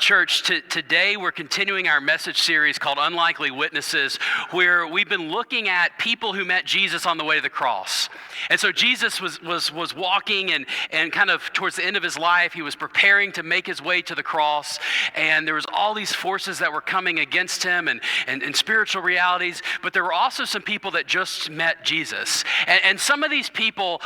Church, today we're continuing our message series called Unlikely Witnesses, where we've been looking at people who met Jesus on the way to the cross. And so Jesus was walking and kind of towards the end of his life, he was preparing to make his way to the cross. And there was all these forces that were coming against him and spiritual realities. But there were also some people that just met Jesus. And some of these people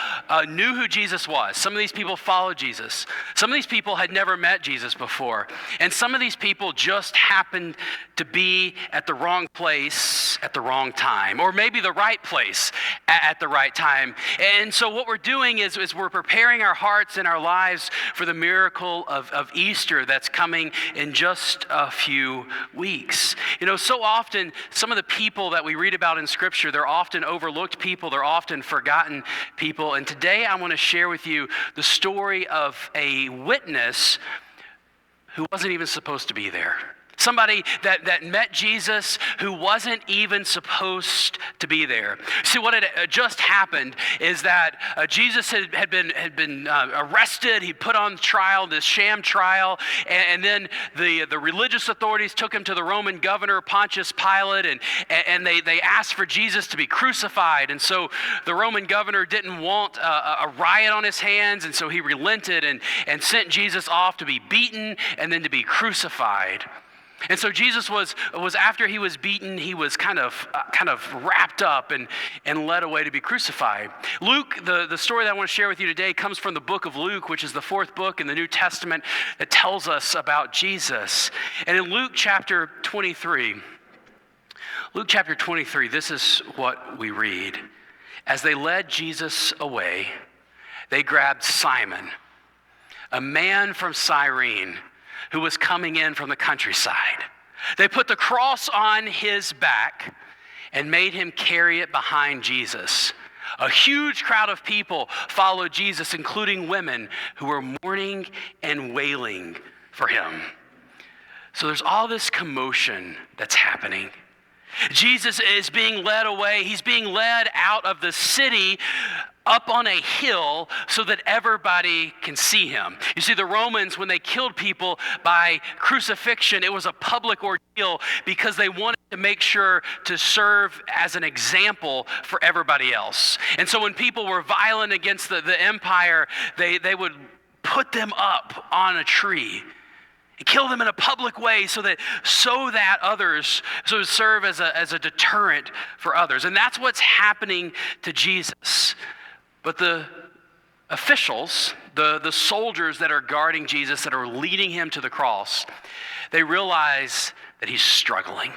knew who Jesus was. Some of these people followed Jesus. Some of these people had never met Jesus before. And some of these people just happened to be at the wrong place at the wrong time, or maybe the right place at the right time. And so what we're doing is we're preparing our hearts and our lives for the miracle of Easter that's coming in just a few weeks. You know, so often, some of the people that we read about in Scripture, they're often overlooked people, they're often forgotten people. And today I want to share with you the story of a witness who wasn't even supposed to be there. Somebody that met Jesus who wasn't even supposed to be there. See, what had just happened is that Jesus had been arrested. He put on trial, this sham trial, and then the religious authorities took him to the Roman governor, Pontius Pilate, and they asked for Jesus to be crucified. And so the Roman governor didn't want a riot on his hands, and so he relented and sent Jesus off to be beaten and then to be crucified. And so Jesus was after he was beaten, he was kind of wrapped up and led away to be crucified. Luke, the story that I want to share with you today comes from the book of Luke, which is the fourth book in the New Testament that tells us about Jesus. And in Luke chapter 23, this is what we read. As they led Jesus away, they grabbed Simon, a man from Cyrene, who was coming in from the countryside. They put the cross on his back and made him carry it behind Jesus. A huge crowd of people followed Jesus, including women who were mourning and wailing for him. So there's all this commotion that's happening. Jesus is being led away. He's being led out of the city up on a hill so that everybody can see him. You see, the Romans, when they killed people by crucifixion, it was a public ordeal because they wanted to make sure to serve as an example for everybody else. And so when people were violent against the empire, they would put them up on a tree and kill them in a public way so that others, so to serve as a deterrent for others. And that's what's happening to Jesus. But the officials, the soldiers that are guarding Jesus, that are leading him to the cross, they realize that he's struggling.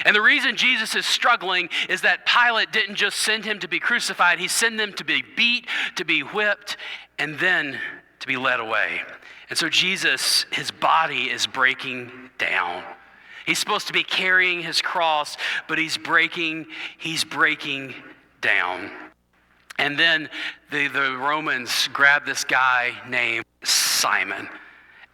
And the reason Jesus is struggling is that Pilate didn't just send him to be crucified, he sent him to be beat, to be whipped, and then to be led away. And so Jesus, his body is breaking down. He's supposed to be carrying his cross, but he's breaking down. And then the Romans grab this guy named Simon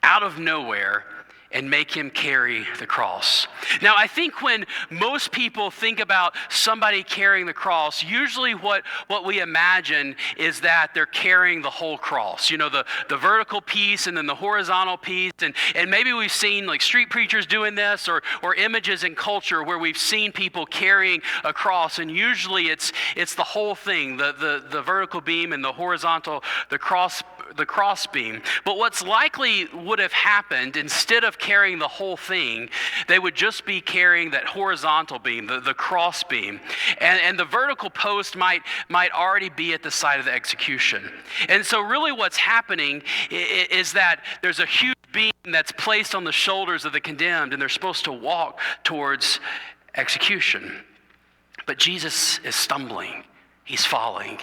out of nowhere and make him carry the cross. Now, I think when most people think about somebody carrying the cross, usually what we imagine is that they're carrying the whole cross. You know, the vertical piece and then the horizontal piece. And maybe we've seen like street preachers doing this or images in culture where we've seen people carrying a cross. And usually it's the whole thing, the vertical beam and the horizontal, the cross beam. But what's likely would have happened, instead of carrying the whole thing, they would just be carrying that horizontal beam, the cross beam. And the vertical post might already be at the site of the execution. And so really what's happening is that there's a huge beam that's placed on the shoulders of the condemned, and they're supposed to walk towards execution. But Jesus is stumbling. He's falling.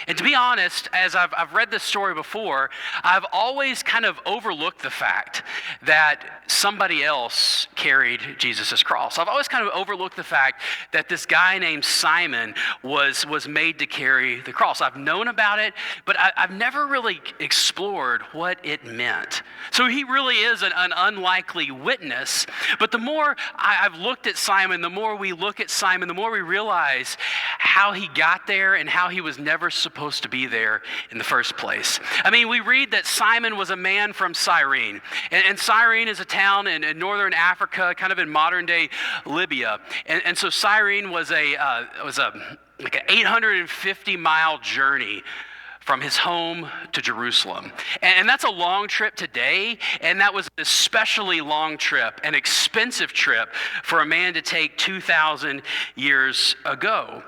And to be honest, as I've read this story before, I've always kind of overlooked the fact that somebody else carried Jesus' cross. I've always kind of overlooked the fact that this guy named Simon was made to carry the cross. I've known about it, but I've never really explored what it meant. So he really is an unlikely witness. But the more I've looked at Simon, the more we look at Simon, the more we realize how he got there and how he was never supposed to be there in the first place. I mean, we read that Simon was a man from Cyrene. And Cyrene is a town in northern Africa, kind of in modern day Libya. And so Cyrene was like an 850-mile journey from his home to Jerusalem. And that's a long trip today, and that was an especially long trip, an expensive trip for a man to take 2,000 years ago.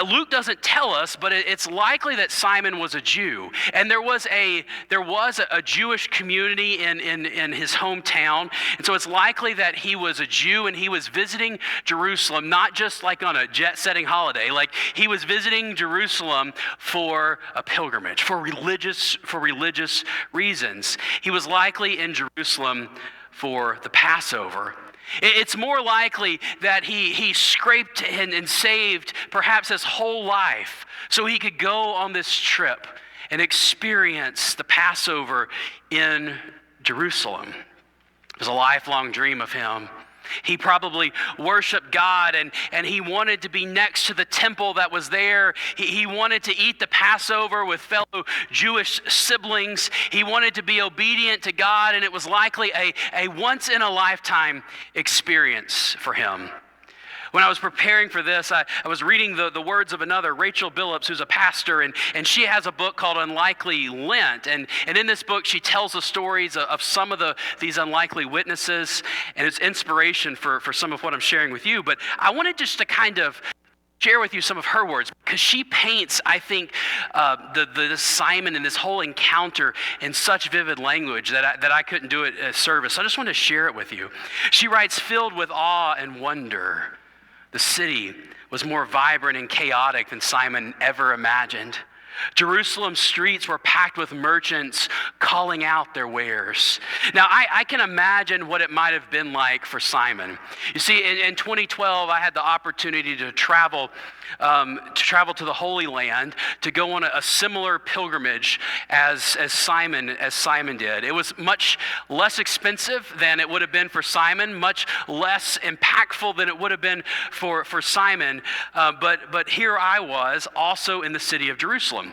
Luke doesn't tell us, but it's likely that Simon was a Jew, and there was a Jewish community in his hometown, and so it's likely that he was a Jew and he was visiting Jerusalem, not just like on a jet-setting holiday, like he was visiting Jerusalem for a pilgrimage. For religious reasons. He was likely in Jerusalem for the Passover. It's more likely that he scraped and saved perhaps his whole life so he could go on this trip and experience the Passover in Jerusalem. It was a lifelong dream of him. He probably worshiped God and he wanted to be next to the temple that was there. He wanted to eat the Passover with fellow Jewish siblings. He wanted to be obedient to God, and it was likely a once-in-a-lifetime experience for him. When I was preparing for this, I was reading the words of another, Rachel Billups, who's a pastor, and she has a book called Unlikely Lent. And in this book, she tells the stories of some of these unlikely witnesses, and it's inspiration for some of what I'm sharing with you. But I wanted just to kind of share with you some of her words, because she paints, I think, the Simon and this whole encounter in such vivid language that I couldn't do it as service. So I just wanted to share it with you. She writes, filled with awe and wonder, the city was more vibrant and chaotic than Simon ever imagined. Jerusalem's streets were packed with merchants calling out their wares. Now, I can imagine what it might have been like for Simon. You see, in 2012, I had the opportunity to travel to the Holy Land, to go on a similar pilgrimage as Simon did. It was much less expensive than it would have been for Simon, much less impactful than it would have been for Simon. But here I was, also in the city of Jerusalem.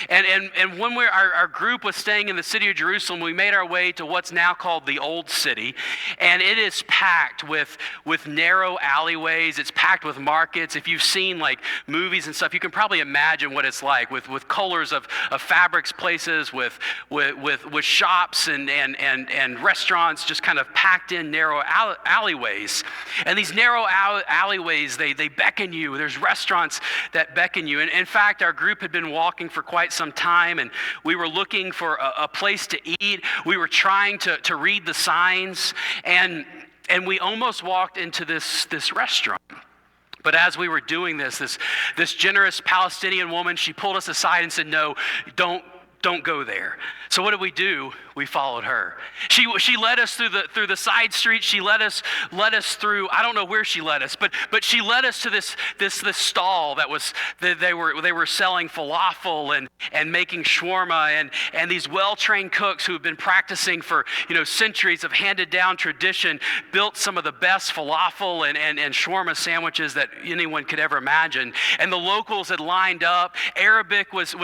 And when our group was staying in the city of Jerusalem, we made our way to what's now called the Old City, and it is packed with narrow alleyways. It's packed with markets. If you've seen like movies and stuff, you can probably imagine what it's like with colors of fabrics places, with shops and restaurants just kind of packed in narrow alleyways. And these narrow alleyways, they beckon you. There's restaurants that beckon you. And in fact, our group had been walking for quite some time, and we were looking for a place to eat. We were trying to read the signs, and we almost walked into this restaurant. But as we were doing this generous Palestinian woman, she pulled us aside and said, "No, don't go there." So what did we do? We followed her. She led us through the side streets. She led us through, I don't know where she led us, but she led us to this stall that they were selling falafel and making shawarma, and these well-trained cooks who have been practicing for centuries of handed down tradition built some of the best falafel and shawarma sandwiches that anyone could ever imagine. And the locals had lined up. Arabic was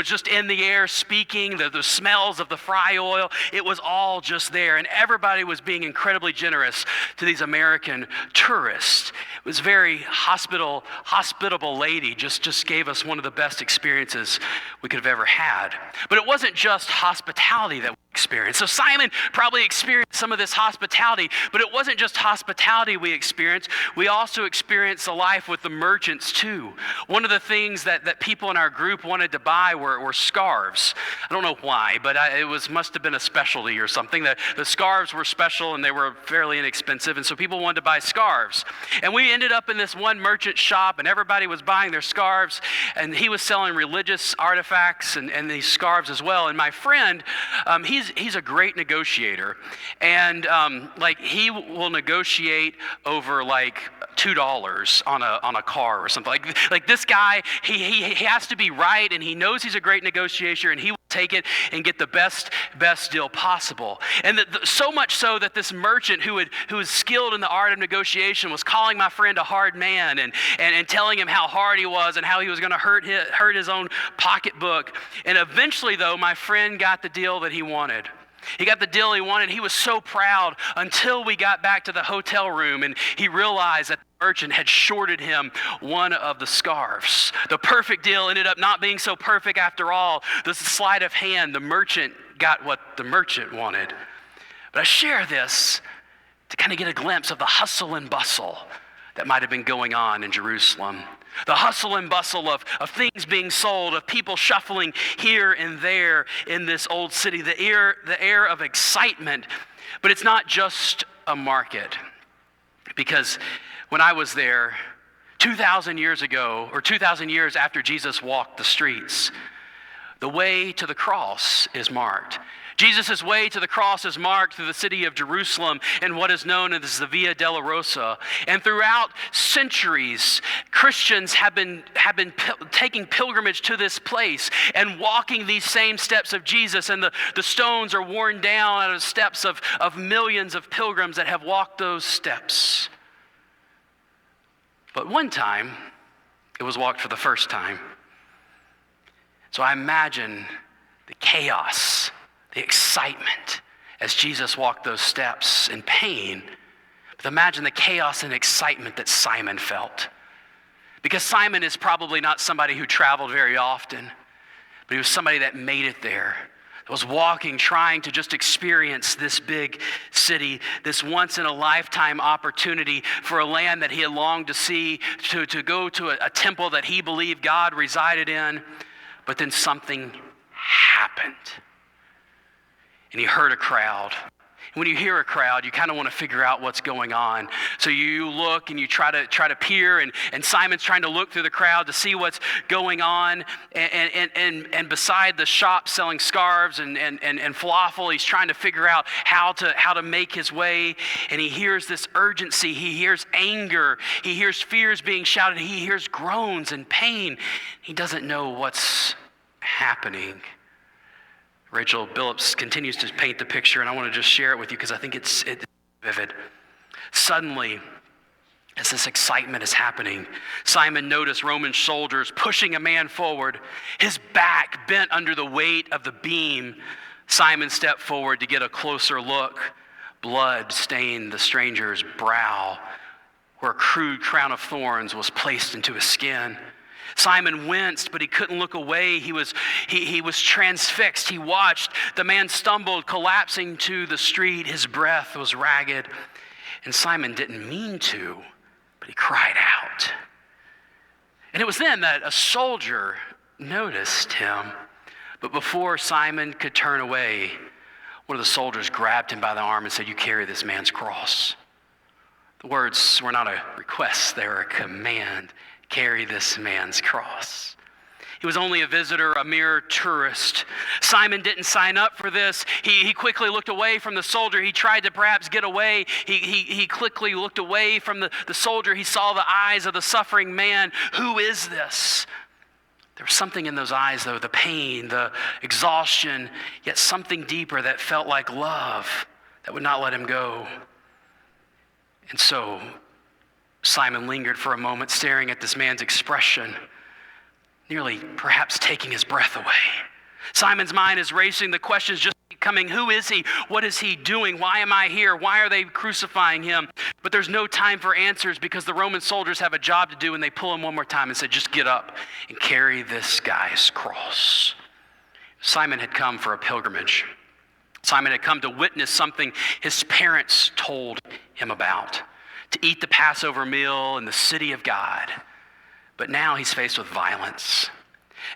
just in the air speaking, the smells of the fry oil. It was all just there, and everybody was being incredibly generous to these American tourists. It was very hospitable lady, just gave us one of the best experiences we could have ever had. But it wasn't just hospitality that we experienced. So Simon probably experienced some of this hospitality, but it wasn't just hospitality we experienced. We also experienced a life with the merchants too. One of the things that people in our group wanted to buy were scarves. I don't know why, but it must have been a specialty or something. The scarves were special and they were fairly inexpensive, and so people wanted to buy scarves. And we ended up in this one merchant shop, and everybody was buying their scarves, and he was selling religious artifacts and these scarves as well. And my friend, he's he's a great negotiator, and like he will negotiate over like $2 on a car or something. Like this guy, he has to be right, and he knows he's a great negotiator, and he will take it and get the best deal possible. And so much so that this merchant who was skilled in the art of negotiation was calling my friend a hard man and telling him how hard he was and how he was going to hurt his own pocketbook. And eventually, though, my friend got the deal that he wanted. He got the deal he wanted. He was so proud until we got back to the hotel room and he realized that the merchant had shorted him one of the scarves. The perfect deal ended up not being so perfect after all. The sleight of hand, the merchant got what the merchant wanted. But I share this to kind of get a glimpse of the hustle and bustle that might have been going on in Jerusalem. The hustle and bustle of things being sold, of people shuffling here and there in this old city, the air of excitement. But it's not just a market. Because when I was there 2,000 years ago, or 2,000 years after Jesus walked the streets, the way to the cross is marked. Jesus' way to the cross is marked through the city of Jerusalem and what is known as the Via Dolorosa. And throughout centuries, Christians have been taking pilgrimage to this place and walking these same steps of Jesus. And the stones are worn down out of the steps of millions of pilgrims that have walked those steps. But one time, it was walked for the first time. So I imagine the chaos, the excitement as Jesus walked those steps in pain. But imagine the chaos and excitement that Simon felt. Because Simon is probably not somebody who traveled very often, but he was somebody that made it there. That was walking, trying to just experience this big city, this once-in-a-lifetime opportunity for a land that he had longed to see, to go to a temple that he believed God resided in. But then something happened. And he heard a crowd. And when you hear a crowd, you kind of want to figure out what's going on. So you look and you try to peer, and Simon's trying to look through the crowd to see what's going on. And beside the shop selling scarves and falafel, he's trying to figure out how to make his way. And he hears this urgency. He hears anger. He hears fears being shouted. He hears groans and pain. He doesn't know what's happening. Rachel Billups continues to paint the picture, and I want to just share it with you because I think it's vivid. Suddenly, as this excitement is happening, Simon noticed Roman soldiers pushing a man forward, his back bent under the weight of the beam. Simon stepped forward to get a closer look. Blood stained the stranger's brow, where a crude crown of thorns was placed into his skin. Simon winced, but he couldn't look away. He was transfixed. He watched. The man stumbled, collapsing to the street. His breath was ragged. And Simon didn't mean to, but he cried out. And it was then that a soldier noticed him. But before Simon could turn away, one of the soldiers grabbed him by the arm and said, "You carry this man's cross." The words were not a request, they were a command. Carry this man's cross. He was only a visitor, a mere tourist. Simon didn't sign up for this. He quickly looked away from the soldier. He tried to perhaps get away. He quickly looked away from the soldier. He saw the eyes of the suffering man. Who is this? There was something in those eyes, though, the pain, the exhaustion, yet something deeper that felt like love that would not let him go. And so Simon lingered for a moment, staring at this man's expression, nearly perhaps taking his breath away. Simon's mind is racing. The questions just keep coming. Who is he? What is he doing? Why am I here? Why are they crucifying him? But there's no time for answers because the Roman soldiers have a job to do, and they pull him one more time and say, "Just get up and carry this guy's cross." Simon had come for a pilgrimage. Simon had come to witness something his parents told him about, to eat the Passover meal in the city of God. But now he's faced with violence.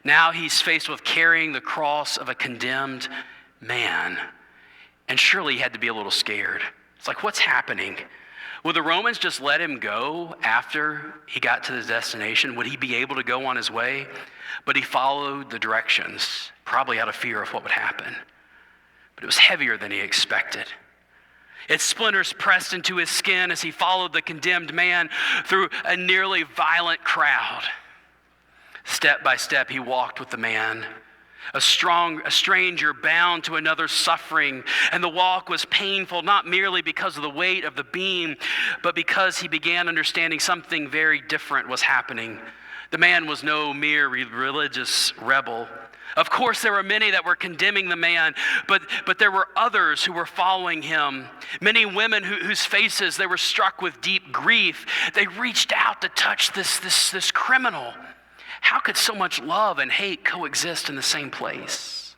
Now he's faced with carrying the cross of a condemned man. And surely he had to be a little scared. It's like, what's happening? Would the Romans just let him go after he got to the destination? Would he be able to go on his way? But he followed the directions, probably out of fear of what would happen. but it was heavier than he expected. Its splinters pressed into his skin as he followed the condemned man through a nearly violent crowd. Step by step, he walked with the man, a stranger bound to another's suffering, and the walk was painful, not merely because of the weight of the beam, but because he began understanding something very different was happening. The man was no mere religious rebel. Of course, there were many that were condemning the man, but there were others who were following him. Many women whose faces they were struck with deep grief. They reached out to touch this criminal. How could so much love and hate coexist in the same place?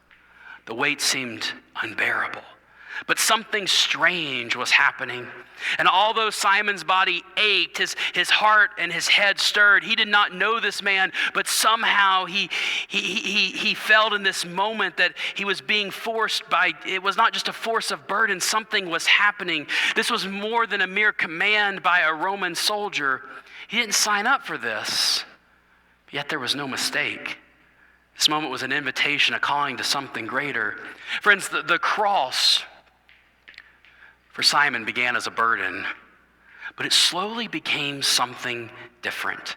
The weight seemed unbearable. But something strange was happening. And although Simon's body ached, his heart and his head stirred, he did not know this man, but somehow he felt in this moment that he was being forced by, it was not just a force of burden, something was happening. This was more than a mere command by a Roman soldier. He didn't sign up for this, yet there was no mistake. This moment was an invitation, a calling to something greater. Friends, the cross for Simon began as a burden, but it slowly became something different.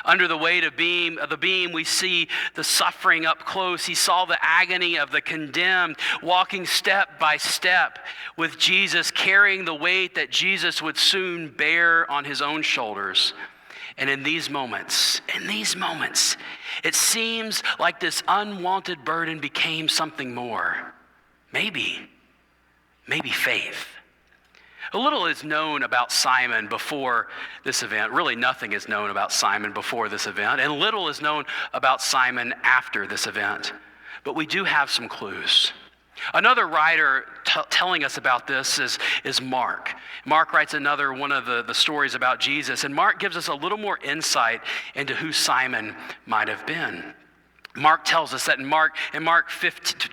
Under the weight of the beam, we see the suffering up close. He saw the agony of the condemned, walking step by step with Jesus, carrying the weight that Jesus would soon bear on his own shoulders. And in these moments, it seems like this unwanted burden became something more. Maybe faith. A little is known about Simon before this event. Really, nothing is known about Simon before this event, and little is known about Simon after this event. But we do have some clues. Another writer telling us about this is Mark. Mark writes another one of the stories about Jesus, and Mark gives us a little more insight into who Simon might have been. Mark tells us that in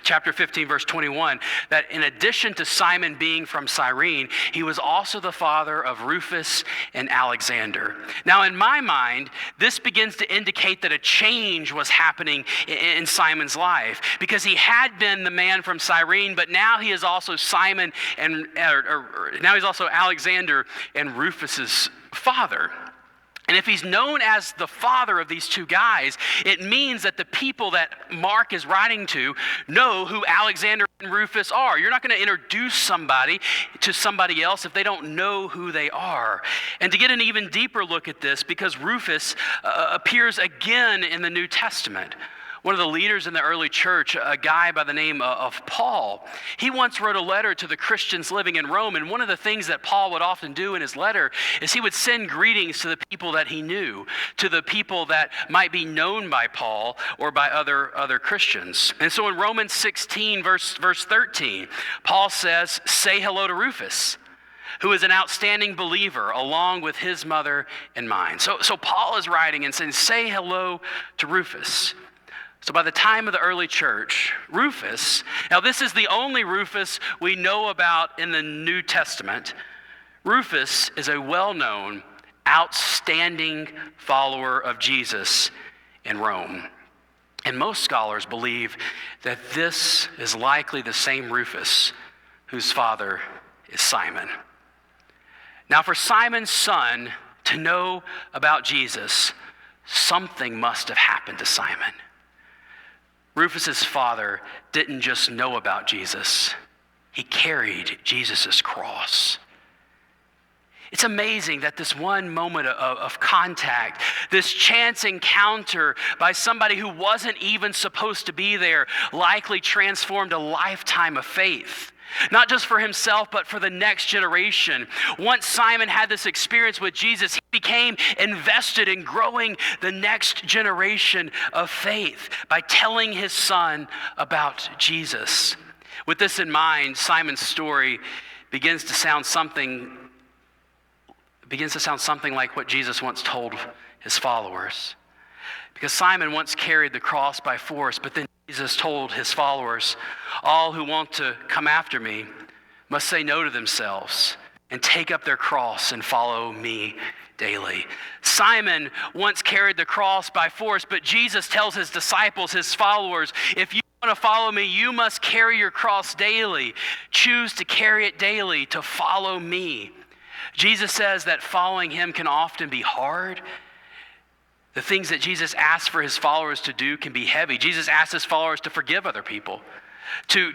chapter 15, verse 21, that in addition to Simon being from Cyrene, he was also the father of Rufus and Alexander. Now, in my mind, this begins to indicate that a change was happening in Simon's life, because he had been the man from Cyrene, but now he is also now he's also Alexander and Rufus's father. And if he's known as the father of these two guys, it means that the people that Mark is writing to know who Alexander and Rufus are. You're not going to introduce somebody to somebody else if they don't know who they are. And to get an even deeper look at this, because Rufus appears again in the New Testament. One of the leaders in the early church, a guy by the name of Paul, he once wrote a letter to the Christians living in Rome, and one of the things that Paul would often do in his letter is he would send greetings to the people that he knew, to the people that might be known by Paul or by other Christians. And so in Romans 16, verse 13, Paul says, "Say hello to Rufus, who is an outstanding believer, along with his mother and mine." So Paul is writing and saying, say hello to Rufus. So by the time of the early church, Rufus, now this is the only Rufus we know about in the New Testament. Rufus is a well-known, outstanding follower of Jesus in Rome. And most scholars believe that this is likely the same Rufus whose father is Simon. Now, for Simon's son to know about Jesus, something must have happened to Simon. Rufus's father didn't just know about Jesus, he carried Jesus' cross. It's amazing that this one moment of contact, this chance encounter by somebody who wasn't even supposed to be there, likely transformed a lifetime of faith. Not just for himself, but for the next generation. Once Simon had this experience with Jesus, he became invested in growing the next generation of faith by telling his son about Jesus. With this in mind, Simon's story begins to sound something like what Jesus once told his followers. Because Simon once carried the cross by force, but then Jesus told his followers, "All who want to come after me must say no to themselves and take up their cross and follow me daily." Simon once carried the cross by force, but Jesus tells his disciples, his followers, if you want to follow me, you must carry your cross daily. Choose to carry it daily to follow me. Jesus says that following him can often be hard. The things that Jesus asks for his followers to do can be heavy. Jesus asks his followers to forgive other people, to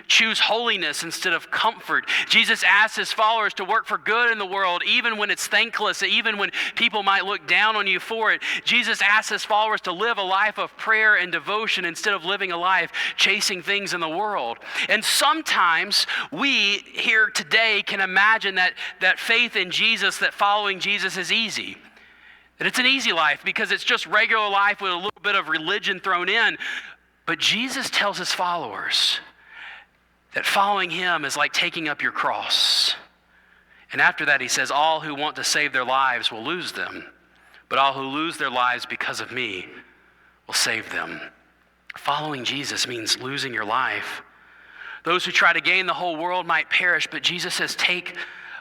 choose holiness instead of comfort. Jesus asks his followers to work for good in the world, even when it's thankless, even when people might look down on you for it. Jesus asks his followers to live a life of prayer and devotion instead of living a life chasing things in the world. And sometimes we here today can imagine that faith in Jesus, that following Jesus is easy. That it's an easy life because it's just regular life with a little bit of religion thrown in. But Jesus tells his followers that following him is like taking up your cross. And after that, he says, all who want to save their lives will lose them, but all who lose their lives because of me will save them. Following Jesus means losing your life. Those who try to gain the whole world might perish, but Jesus says, take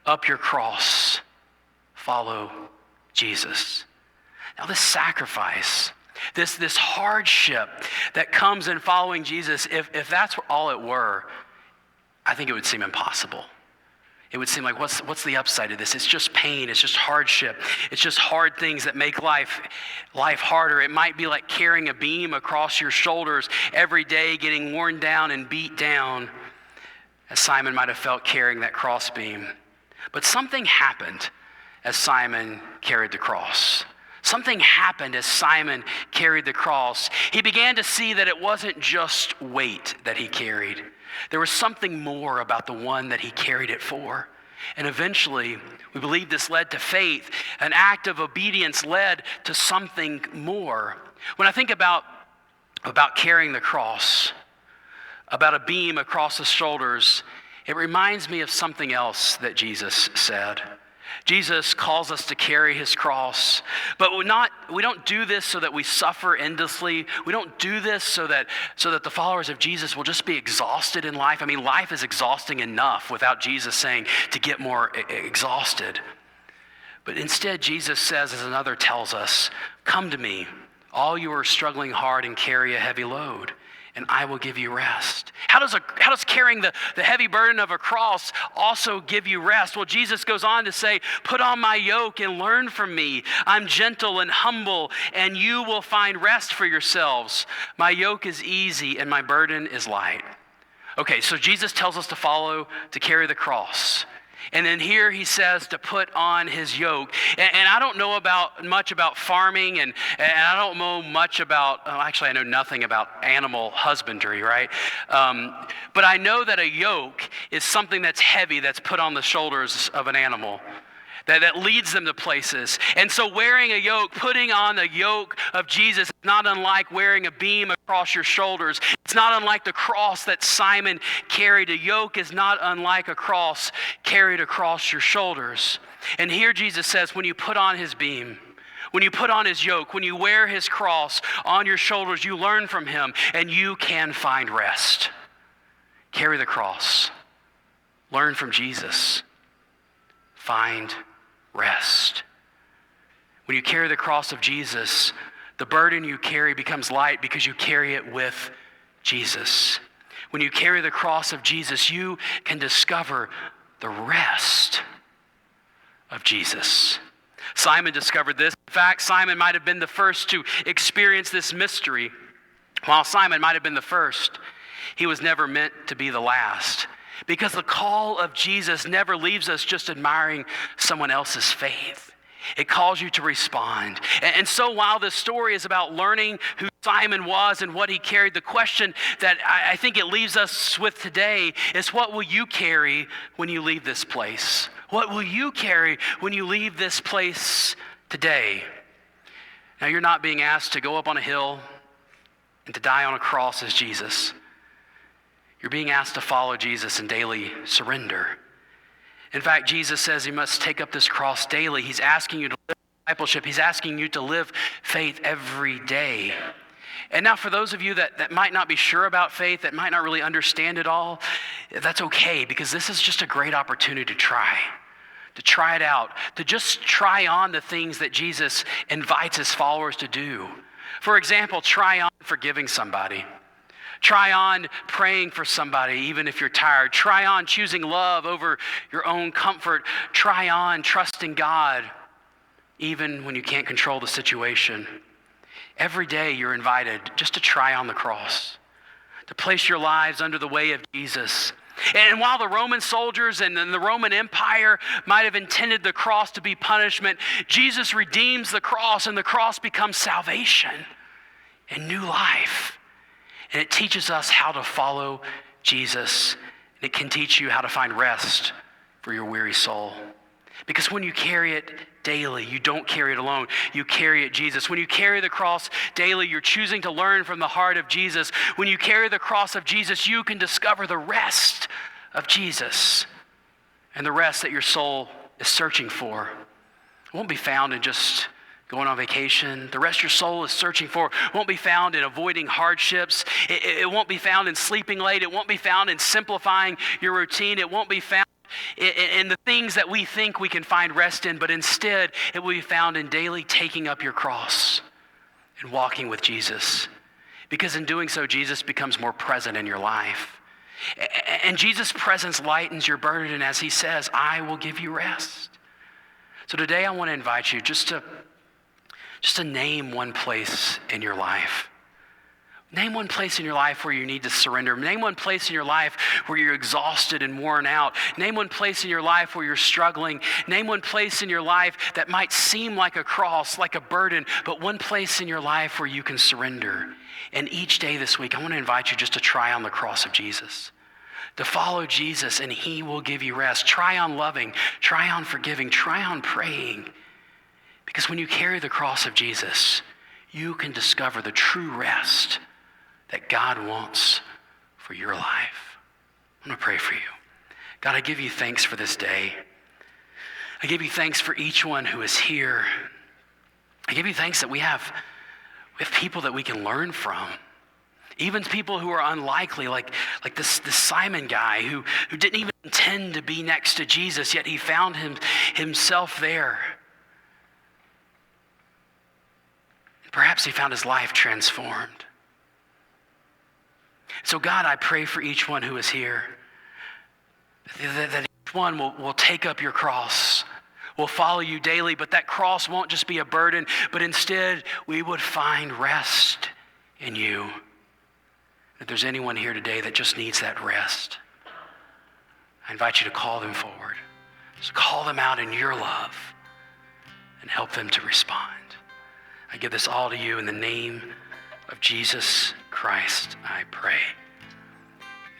up your cross. Follow Jesus. Now this sacrifice, this hardship that comes in following Jesus, if that's all it were, I think it would seem impossible. It would seem like, what's the upside of this? It's just pain, it's just hardship, it's just hard things that make life harder. It might be like carrying a beam across your shoulders every day, getting worn down and beat down, as Simon might have felt carrying that cross beam. But something happened as Simon carried the cross. Something happened as Simon carried the cross. He began to see that it wasn't just weight that he carried. There was something more about the one that he carried it for. And eventually, we believe this led to faith. An act of obedience led to something more. When I think about carrying the cross, about a beam across the shoulders, it reminds me of something else that Jesus said. Jesus calls us to carry his cross, but we don't do this so that we suffer endlessly. We don't do this so that the followers of Jesus will just be exhausted in life. I mean, life is exhausting enough without Jesus saying to get more exhausted. But instead, Jesus says, as another tells us, come to me, all you are struggling hard and carry a heavy load, and I will give you rest. How does carrying the heavy burden of a cross also give you rest? Well, Jesus goes on to say, put on my yoke and learn from me. I'm gentle and humble, and you will find rest for yourselves. My yoke is easy and my burden is light. Okay, so Jesus tells us to carry the cross. And then here he says to put on his yoke. And I don't know much about farming, and I don't know much about, actually I know nothing about animal husbandry, right? But I know that a yoke is something that's heavy that's put on the shoulders of an animal. That leads them to places. And so wearing a yoke, putting on the yoke of Jesus, is not unlike wearing a beam across your shoulders. It's not unlike the cross that Simon carried. A yoke is not unlike a cross carried across your shoulders. And here Jesus says, when you put on his beam, when you put on his yoke, when you wear his cross on your shoulders, you learn from him and you can find rest. Carry the cross. Learn from Jesus. Find rest. When you carry the cross of Jesus, the burden you carry becomes light because you carry it with Jesus. When you carry the cross of Jesus, you can discover the rest of Jesus. Simon discovered this. In fact, Simon might have been the first to experience this mystery. While Simon might have been the first, he was never meant to be the last. Because the call of Jesus never leaves us just admiring someone else's faith. It calls you to respond. And so while this story is about learning who Simon was and what he carried, the question that I think it leaves us with today is, what will you carry when you leave this place? What will you carry when you leave this place today? Now, you're not being asked to go up on a hill and to die on a cross as Jesus. You're being asked to follow Jesus in daily surrender. In fact, Jesus says you must take up this cross daily. He's asking you to live discipleship. He's asking you to live faith every day. And now for those of you that might not be sure about faith, that might not really understand it all, that's okay, because this is just a great opportunity to try it out, to just try on the things that Jesus invites his followers to do. For example, try on forgiving somebody. Try on praying for somebody, even if you're tired. Try on choosing love over your own comfort. Try on trusting God, even when you can't control the situation. Every day you're invited just to try on the cross, to place your lives under the way of Jesus. And while the Roman soldiers and the Roman Empire might have intended the cross to be punishment, Jesus redeems the cross, and the cross becomes salvation and new life. And it teaches us how to follow Jesus. And it can teach you how to find rest for your weary soul. Because when you carry it daily, you don't carry it alone. You carry it Jesus. When you carry the cross daily, you're choosing to learn from the heart of Jesus. When you carry the cross of Jesus, you can discover the rest of Jesus and the rest that your soul is searching for. It won't be found in just going on vacation. The rest your soul is searching for won't be found in avoiding hardships. It won't be found in sleeping late. It won't be found in simplifying your routine. It won't be found in the things that we think we can find rest in, but instead it will be found in daily taking up your cross and walking with Jesus. Because in doing so, Jesus becomes more present in your life. And Jesus' presence lightens your burden as he says, I will give you rest. So today I want to invite you just to name one place in your life. Name one place in your life where you need to surrender. Name one place in your life where you're exhausted and worn out. Name one place in your life where you're struggling. Name one place in your life that might seem like a cross, like a burden, but one place in your life where you can surrender. And each day this week, I want to invite you just to try on the cross of Jesus, to follow Jesus, and he will give you rest. Try on loving, try on forgiving, try on praying. Because when you carry the cross of Jesus, you can discover the true rest that God wants for your life. I'm going to pray for you. God, I give you thanks for this day. I give you thanks for each one who is here. I give you thanks that we have people that we can learn from. Even people who are unlikely, like this Simon guy who didn't even intend to be next to Jesus, yet he found himself there. Perhaps he found his life transformed. So God, I pray for each one who is here, that each one will take up your cross, will follow you daily, but that cross won't just be a burden, but instead we would find rest in you. If there's anyone here today that just needs that rest, I invite you to call them forward. Just call them out in your love and help them to respond. I give this all to you in the name of Jesus Christ, I pray.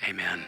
Amen.